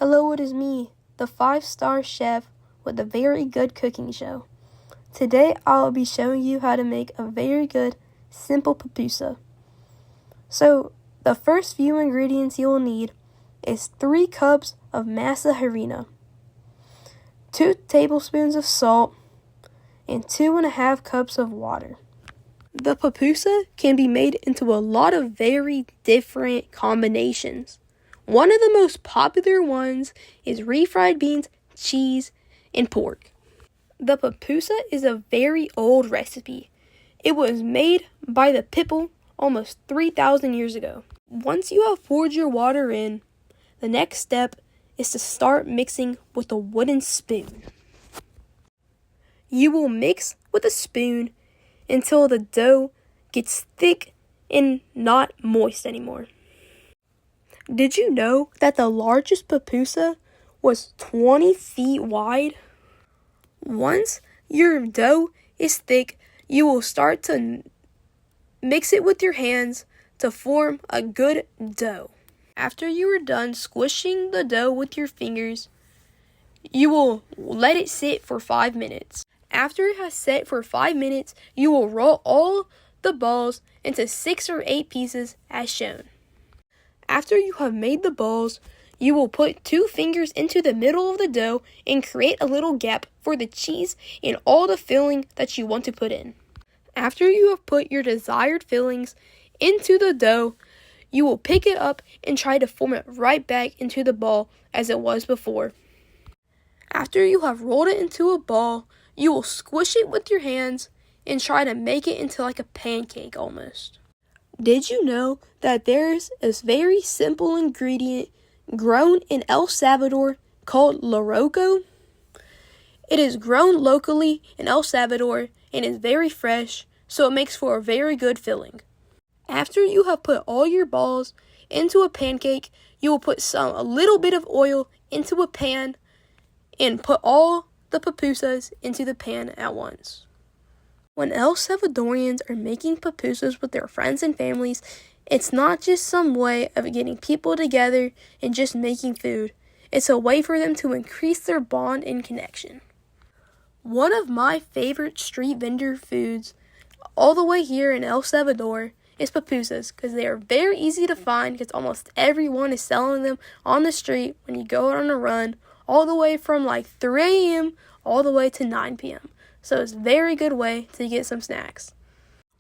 Hello, it is me, the 5-star chef with a very good cooking show. Today, I'll be showing you how to make a very good, simple papusa. So, the first few ingredients you will need is 3 cups of masa harina, 2 tablespoons of salt, and 2.5 cups of water. The papusa can be made into a lot of very different combinations. One of the most popular ones is refried beans, cheese, and pork. The papusa is a very old recipe. It was made by the people almost 3,000 years ago. Once you have poured your water in, the next step is to start mixing with a wooden spoon. You will mix with a spoon until the dough gets thick and not moist anymore. Did you know that the largest papusa was 20 feet wide? Once your dough is thick, you will start to mix it with your hands to form a good dough. After you are done squishing the dough with your fingers, you will let it sit for 5 minutes. After it has set for 5 minutes, you will roll all the balls into 6 or 8 pieces as shown. After you have made the balls, you will put 2 fingers into the middle of the dough and create a little gap for the cheese and all the filling that you want to put in. After you have put your desired fillings into the dough, you will pick it up and try to form it right back into the ball as it was before. After you have rolled it into a ball, you will squish it with your hands and try to make it into like a pancake almost. Did you know that there's a very simple ingredient grown in El Salvador called loroco? It is grown locally in El Salvador and is very fresh, so it makes for a very good filling. After you have put all your balls into a pancake, you will put a little bit of oil into a pan and put all the papusas into the pan at once. When El Salvadorians are making papusas with their friends and families, it's not just some way of getting people together and just making food. It's a way for them to increase their bond and connection. One of my favorite street vendor foods all the way here in El Salvador is papusas because they are very easy to find because almost everyone is selling them on the street when you go on a run all the way from like 3 a.m. all the way to 9 p.m. So it's a very good way to get some snacks.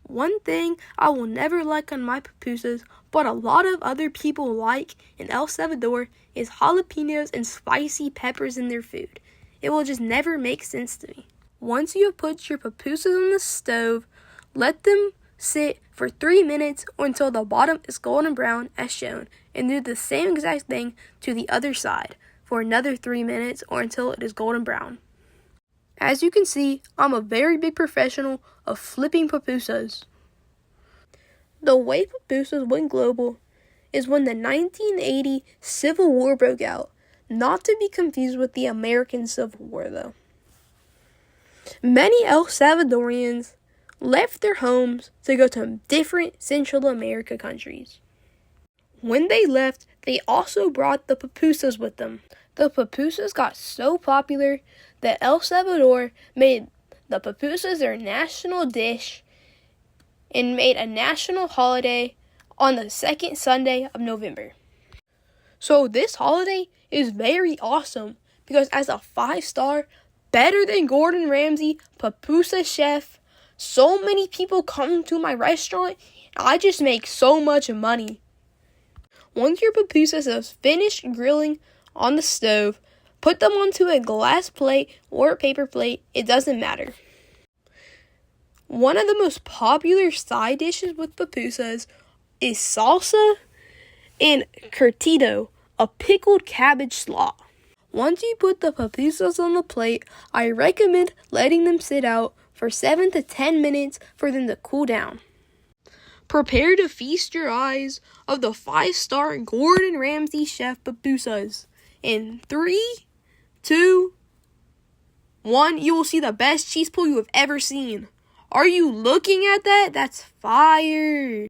One thing I will never like on my papusas, but a lot of other people like in El Salvador, is jalapenos and spicy peppers in their food. It will just never make sense to me. Once you have put your papusas on the stove, let them sit for 3 minutes or until the bottom is golden brown as shown, and do the same exact thing to the other side for another 3 minutes or until it is golden brown. As you can see, I'm a very big professional of flipping papusas. The way papusas went global is when the 1980 Civil War broke out, not to be confused with the American Civil War though. Many El Salvadorians left their homes to go to different Central America countries. When they left, they also brought the papusas with them. The papusas got so popular that El Salvador made the papusas their national dish and made a national holiday on the 2nd Sunday of November. So this holiday is very awesome because as a 5-star, better than Gordon Ramsay, papusa chef, so many people come to my restaurant, and I just make so much money. Once your papusas is finished grilling on the stove, put them onto a glass plate or a paper plate, it doesn't matter. One of the most popular side dishes with papusas is salsa and curtido, a pickled cabbage slaw. Once you put the papusas on the plate, I recommend letting them sit out for 7 to 10 minutes for them to cool down. Prepare to feast your eyes of the 5-star Gordon Ramsay chef papusas. In 3, 2, 1, you will see the best cheese pull you have ever seen. Are you looking at that? That's fire.